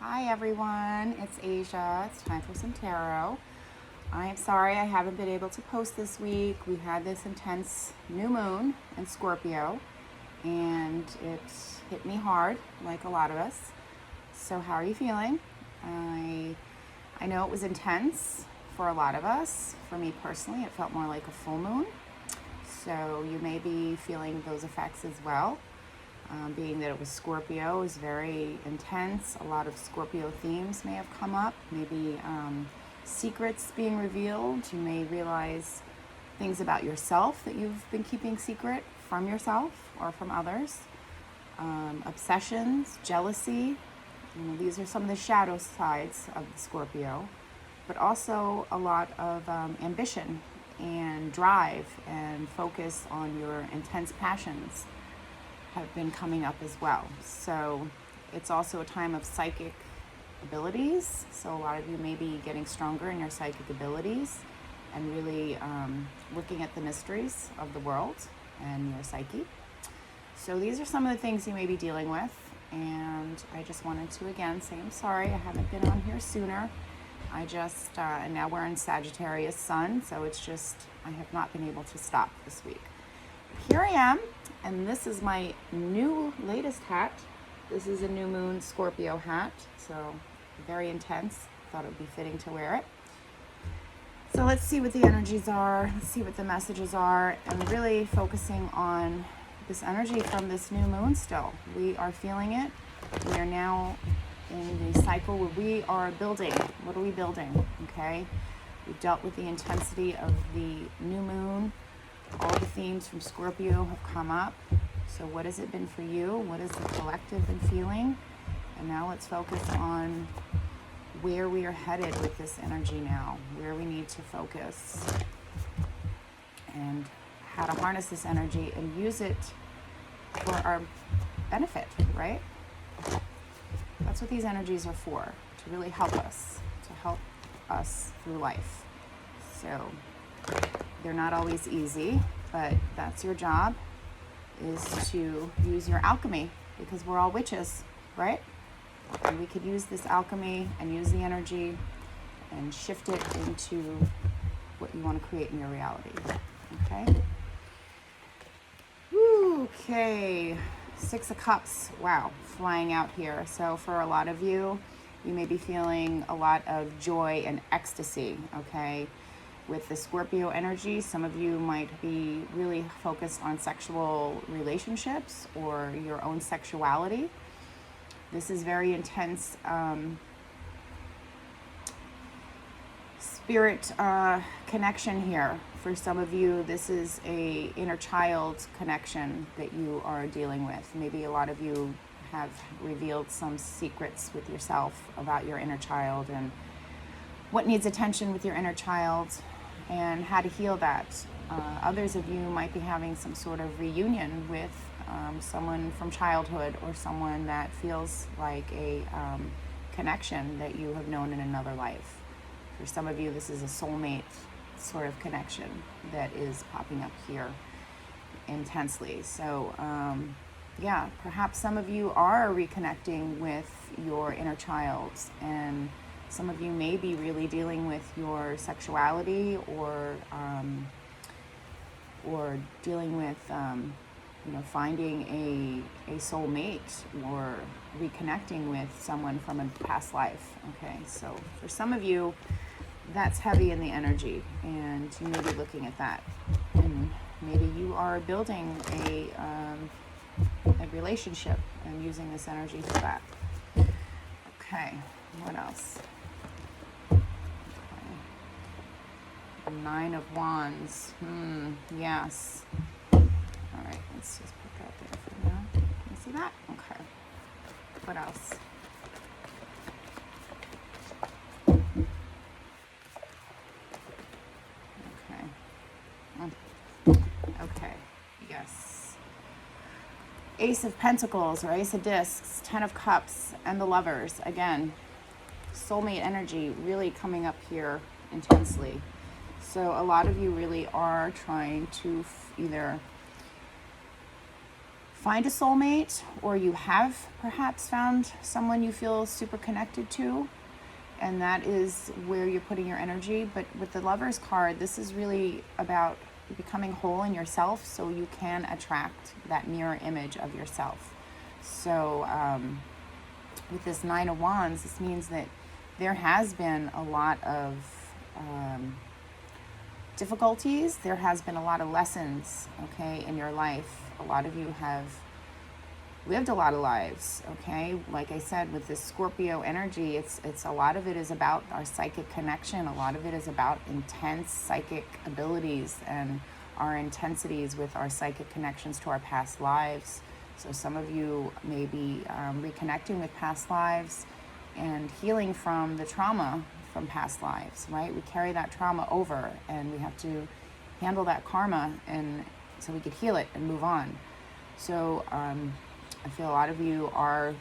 Hi everyone, it's Asia. It's time for some tarot. I am sorry I haven't been able to post this week. We had this intense new moon in Scorpio and it hit me hard like a lot of us. So how are you feeling? I know it was intense for a lot of us. For me personally, it felt more like a full moon. So you may be feeling those effects as well. Being that it was Scorpio, is very intense. A lot of Scorpio themes may have come up. Maybe secrets being revealed. You may realize things about yourself that you've been keeping secret from yourself or from others. Obsessions, jealousy. These are some of the shadow sides of the Scorpio. But also a lot of ambition and drive and focus on your intense passions have been coming up as well. So it's also a time of psychic abilities. So a lot of you may be getting stronger in your psychic abilities and really looking at the mysteries of the world and your psyche. So these are some of the things you may be dealing with. And I just wanted to again say I'm sorry I haven't been on here sooner. And now we're in Sagittarius sun, so it's just I have not been able to stop this week. Here I am, and this is my new latest hat. This is a new moon Scorpio hat, so very intense. Thought it would be fitting to wear it. So let's see what the energies are, let's see what the messages are, and really focusing on this energy from this new moon still. We are feeling it. We are now in the cycle where we are building. What are we building? Okay. We dealt with the intensity of the new moon. All the themes from Scorpio have come up. So what has it been for you? What has the collective been feeling? And now let's focus on where we are headed with this energy now, where we need to focus, and how to harness this energy and use it for our benefit, right? That's what these energies are for, to really help us through life. So they're not always easy, but that's your job, is to use your alchemy, because we're all witches, right? And we could use this alchemy and use the energy and shift it into what you want to create in your reality. Okay? Okay. 6 of Cups. Wow, flying out here. So for a lot of you, you may be feeling a lot of joy and ecstasy, okay? With the Scorpio energy, some of you might be really focused on sexual relationships or your own sexuality. This is very intense spirit connection here. For some of you, this is a inner child connection that you are dealing with. Maybe a lot of you have revealed some secrets with yourself about your inner child and what needs attention with your inner child and how to heal that. Others of you might be having some sort of reunion with someone from childhood or someone that feels like a connection that you have known in another life. For some of you, this is a soulmate sort of connection that is popping up here intensely. So perhaps some of you are reconnecting with your inner child, and some of you may be really dealing with your sexuality or dealing with finding a soulmate or reconnecting with someone from a past life. Okay, so for some of you, that's heavy in the energy, and you may be looking at that, and maybe you are building a relationship and using this energy for that. Okay, what else? Okay. 9 of Wands. Yes. All right, let's just put that there for now. Can you see that? Okay. What else? Okay, yes. Ace of Pentacles or Ace of Discs, 10 of Cups, and the Lovers. Again, soulmate energy really coming up here intensely. So a lot of you really are trying to either find a soulmate, or you have perhaps found someone you feel super connected to, and that is where you're putting your energy. But with the Lovers card, this is really about becoming whole in yourself so you can attract that mirror image of yourself. So with this Nine of Wands, this means that there has been a lot of difficulties. There has been a lot of lessons, okay, in your life. A lot of you have lived a lot of lives, okay? Like I said, with this Scorpio energy, it's a lot of it is about our psychic connection. A lot of it is about intense psychic abilities and our intensities with our psychic connections to our past lives. So some of you may be reconnecting with past lives and healing from the trauma from past lives, right? We carry that trauma over, and we have to handle that karma, and so we could heal it and move on. So I feel a lot of you are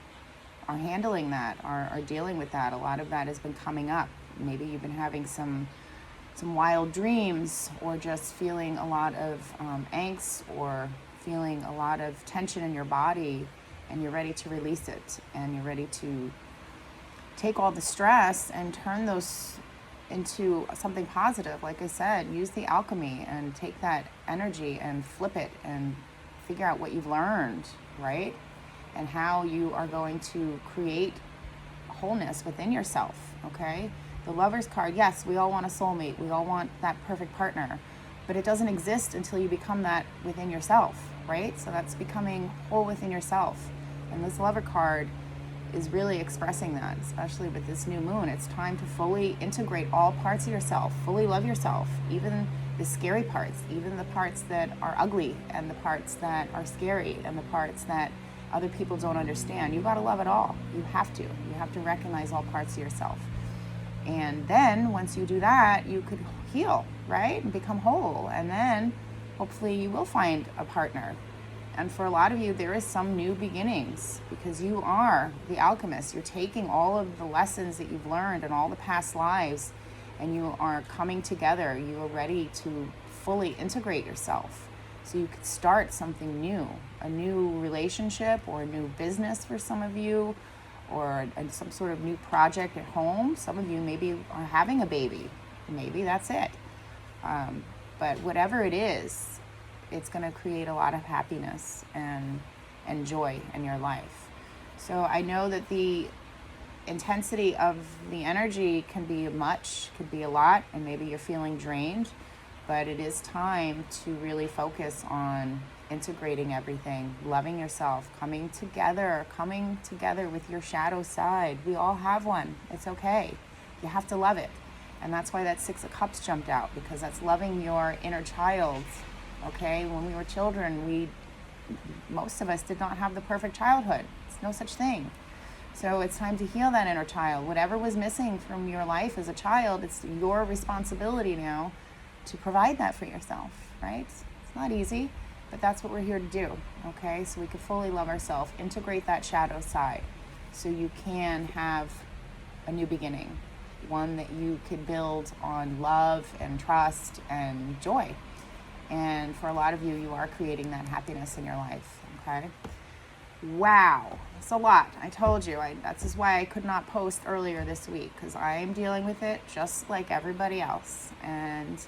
handling that, are dealing with that. A lot of that has been coming up. Maybe you've been having some wild dreams, or just feeling a lot of angst, or feeling a lot of tension in your body, and you're ready to release it, and you're ready to take all the stress and turn those into something positive. Like I said, use the alchemy and take that energy and flip it and figure out what you've learned, right? And how you are going to create wholeness within yourself, okay? The Lovers card, yes, we all want a soulmate. We all want that perfect partner, but it doesn't exist until you become that within yourself, right? So that's becoming whole within yourself. And this Lover card is really expressing that, especially with this new moon. It's time to fully integrate all parts of yourself, fully love yourself, even the scary parts, even the parts that are ugly, and the parts that are scary, and the parts that other people don't understand. You got to love it all. You have to. You have to recognize all parts of yourself. And then once you do that, you could heal, right? And become whole. And then hopefully you will find a partner. And for a lot of you, there is some new beginnings, because you are the alchemist. You're taking all of the lessons that you've learned and all the past lives, and you are coming together. You are ready to fully integrate yourself, so you could start something new, a new relationship, or a new business for some of you, or some sort of new project at home. Some of you maybe are having a baby. Maybe that's it. But whatever it is, it's going to create a lot of happiness and joy in your life. So I know that the intensity of the energy can be much, could be a lot, and maybe you're feeling drained, but it is time to really focus on integrating everything, loving yourself, coming together with your shadow side. We all have one. It's okay. You have to love it. And that's why that Six of Cups jumped out, because that's loving your inner child. Okay, when we were children, most of us did not have the perfect childhood. It's no such thing. So it's time to heal that inner child. Whatever was missing from your life as a child, it's your responsibility now to provide that for yourself, right? It's not easy, but that's what we're here to do, okay? So we can fully love ourselves, integrate that shadow side, so you can have a new beginning, one that you could build on love and trust and joy. And for a lot of you, you are creating that happiness in your life, okay? Wow, it's a lot. I told you, that's why I could not post earlier this week, because I am dealing with it just like everybody else. And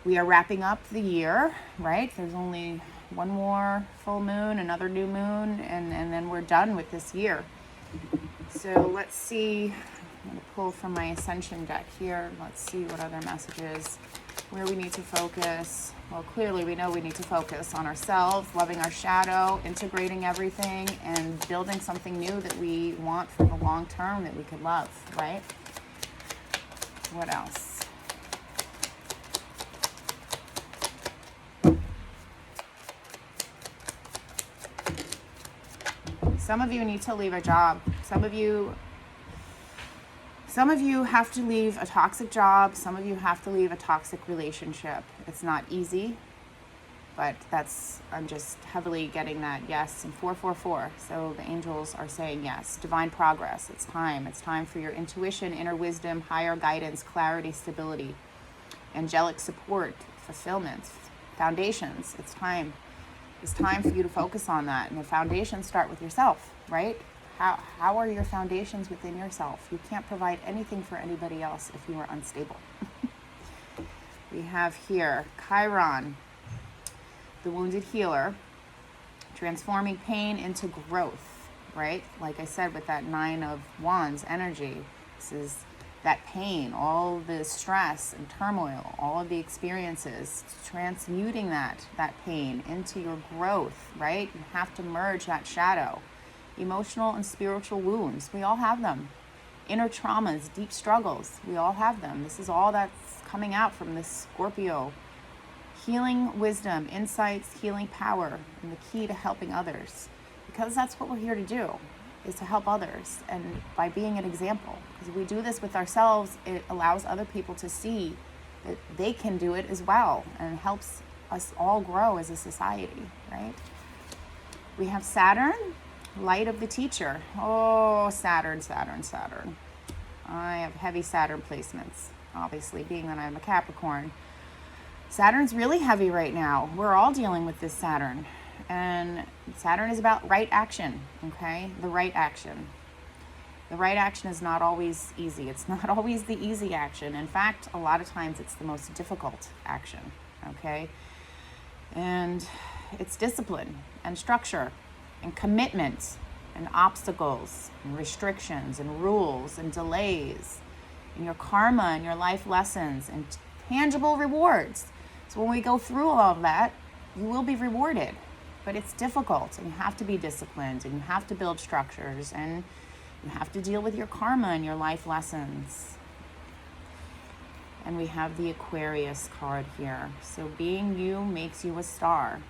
we are wrapping up the year, right? There's only one more full moon, another new moon, and then we're done with this year. So let's see. I'm going to pull from my Ascension deck here. Let's see what other messages, where we need to focus. Well, clearly we know we need to focus on ourselves, loving our shadow, integrating everything, and building something new that we want for the long term that we could love, right? What else? Some of you need to leave a job. Some of you have to leave a toxic job. Some of you have to leave a toxic relationship. It's not easy, but I'm just heavily getting that yes. And 444. So the angels are saying yes. Divine progress. It's time. It's time for your intuition, inner wisdom, higher guidance, clarity, stability, angelic support, fulfillment, foundations. It's time. It's time for you to focus on that. And the foundations start with yourself, right? How are your foundations within yourself? You can't provide anything for anybody else if you are unstable. We have here Chiron, the wounded healer, transforming pain into growth, right? Like I said, with that 9 of Wands energy, this is that pain, all the stress and turmoil, all of the experiences, transmuting that pain into your growth, right? You have to merge that shadow. Emotional and spiritual wounds, we all have them. Inner traumas, deep struggles, we all have them. This is all that's coming out from this Scorpio. Healing wisdom, insights, healing power, and the key to helping others. Because that's what we're here to do, is to help others, and by being an example. Because if we do this with ourselves, it allows other people to see that they can do it as well, and helps us all grow as a society, right? We have Saturn, light of the teacher. Oh, Saturn. I have heavy Saturn placements, obviously, being that I'm a Capricorn. Saturn's really heavy right now. We're all dealing with this Saturn. And Saturn is about right action, okay? The right action. The right action is not always easy. It's not always the easy action. In fact, a lot of times it's the most difficult action, okay? And it's discipline and structure and commitment and obstacles and restrictions and rules and delays and your karma and your life lessons and tangible rewards. So when we go through all of that, you will be rewarded. But it's difficult, and you have to be disciplined, and you have to build structures, and you have to deal with your karma and your life lessons. And we have the Aquarius card here. So being you makes you a star.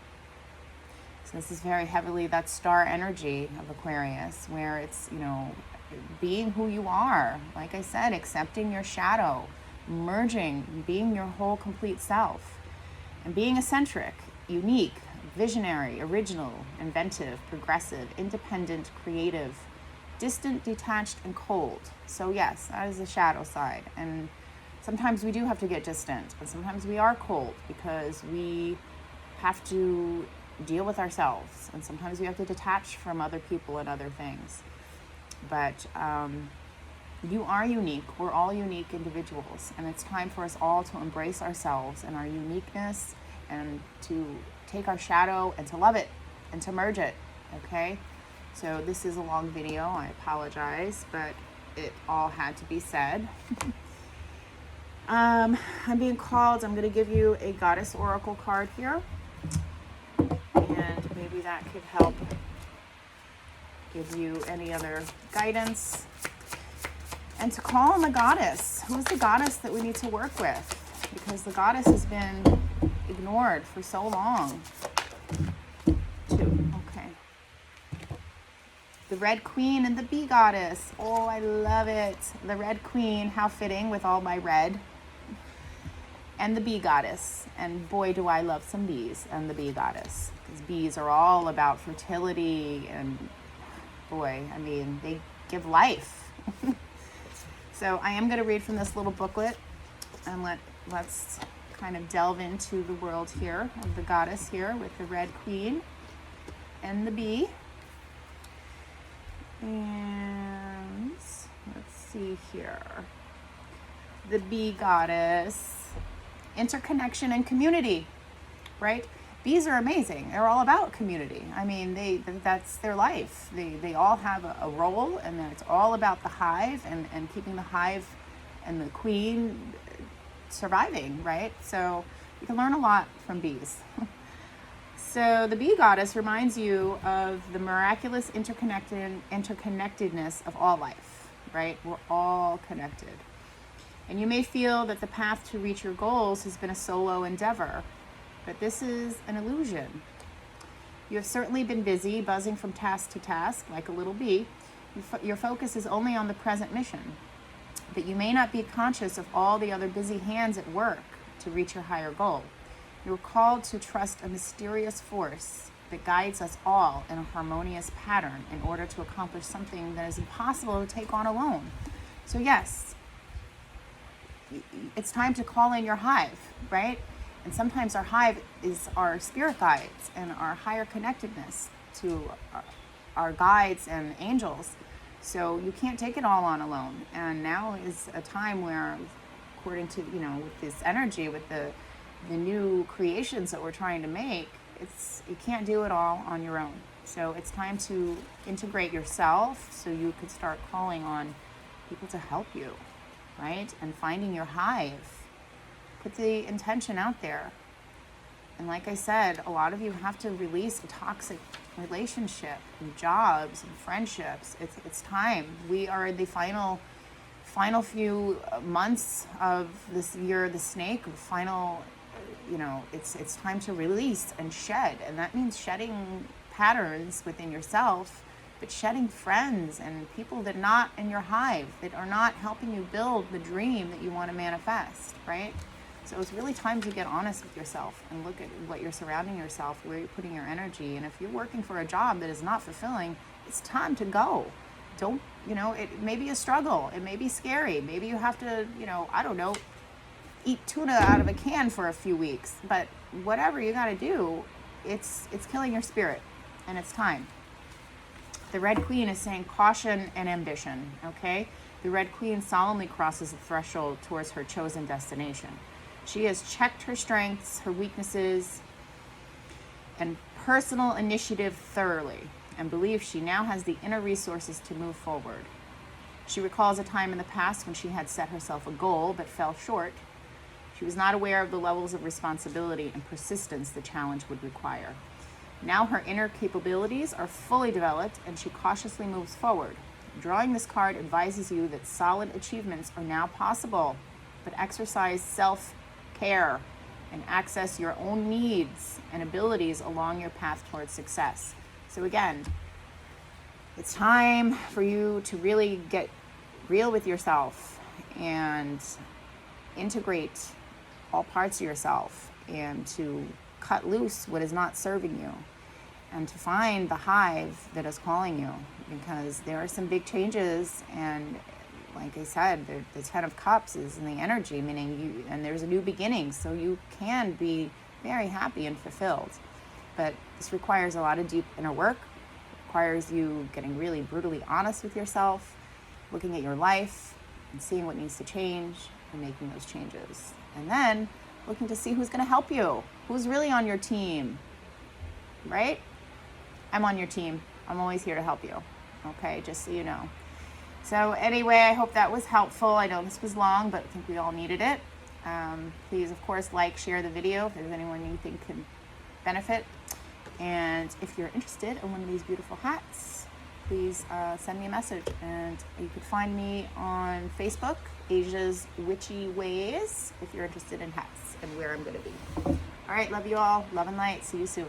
So this is very heavily that star energy of Aquarius, where it's, being who you are. Like I said, accepting your shadow, merging, being your whole complete self, and being eccentric, unique, visionary, original, inventive, progressive, independent, creative, distant, detached, and cold. So yes, that is the shadow side. And sometimes we do have to get distant, and sometimes we are cold because we have to deal with ourselves, and sometimes we have to detach from other people and other things. But you are unique. We're all unique individuals, and it's time for us all to embrace ourselves and our uniqueness, and to take our shadow and to love it and to merge it, okay? So this is a long video. I apologize, but it all had to be said. I'm being called. I'm going to give you a goddess oracle card here, and maybe that could help give you any other guidance. And to call on the goddess. Who's the goddess that we need to work with? Because the goddess has been ignored for so long. 2, okay. The Red Queen and the Bee Goddess. Oh, I love it. The Red Queen, how fitting with all my red. And the Bee Goddess. And boy, do I love some bees and the Bee Goddess. Because bees are all about fertility, and boy, I mean, they give life. So I am going to read from this little booklet, and let's kind of delve into the world here of the goddess here with the Red Queen and the bee. And let's see here. The Bee Goddess, interconnection and community, right? Bees are amazing. They're all about community. I mean, that's their life. They all have a role, and then it's all about the hive and keeping the hive and the queen surviving, right? So you can learn a lot from bees. So the Bee Goddess reminds you of the miraculous interconnectedness of all life, right? We're all connected. And you may feel that the path to reach your goals has been a solo endeavor, but this is an illusion. You have certainly been busy, buzzing from task to task like a little bee. Your focus is only on the present mission, but you may not be conscious of all the other busy hands at work to reach your higher goal. You're called to trust a mysterious force that guides us all in a harmonious pattern in order to accomplish something that is impossible to take on alone. So yes, it's time to call in your hive, right? And sometimes our hive is our spirit guides and our higher connectedness to our guides and angels. So you can't take it all on alone. And now is a time where, according to, with this energy, with the new creations that we're trying to make, you can't do it all on your own. So it's time to integrate yourself so you could start calling on people to help you, right? And finding your hive. Put the intention out there. And like I said, a lot of you have to release a toxic relationship and jobs and friendships. It's time. We are in the final few months of this year, the snake, final, it's time to release and shed. And that means shedding patterns within yourself, but shedding friends and people that are not in your hive, that are not helping you build the dream that you want to manifest, right? So it's really time to get honest with yourself and look at what you're surrounding yourself, where you're putting your energy. And if you're working for a job that is not fulfilling, it's time to go. Don't, it may be a struggle. It may be scary. Maybe you have to, I don't know, eat tuna out of a can for a few weeks. But whatever you got to do, it's killing your spirit, and it's time. The Red Queen is saying caution and ambition, okay? The Red Queen solemnly crosses the threshold towards her chosen destination. She has checked her strengths, her weaknesses, and personal initiative thoroughly, and believes she now has the inner resources to move forward. She recalls a time in the past when she had set herself a goal but fell short. She was not aware of the levels of responsibility and persistence the challenge would require. Now her inner capabilities are fully developed, and she cautiously moves forward. Drawing this card advises you that solid achievements are now possible, but exercise self-care and access your own needs and abilities along your path towards success. So again, it's time for you to really get real with yourself and integrate all parts of yourself, and to cut loose what is not serving you, and to find the hive that is calling you, because there are some big changes. And like I said, the 10 of Cups is in the energy, meaning you, and there's a new beginning, so you can be very happy and fulfilled. But this requires a lot of deep inner work. It requires you getting really brutally honest with yourself, looking at your life and seeing what needs to change and making those changes. And then looking to see who's going to help you, who's really on your team, right? I'm on your team. I'm always here to help you, okay? Just so you know. So anyway, I hope that was helpful. I know this was long, but I think we all needed it. Please, of course, share the video if there's anyone you think can benefit. And if you're interested in one of these beautiful hats, please send me a message. And you could find me on Facebook, Asia's Witchy Ways, if you're interested in hats and where I'm going to be. All right, love you all. Love and light. See you soon.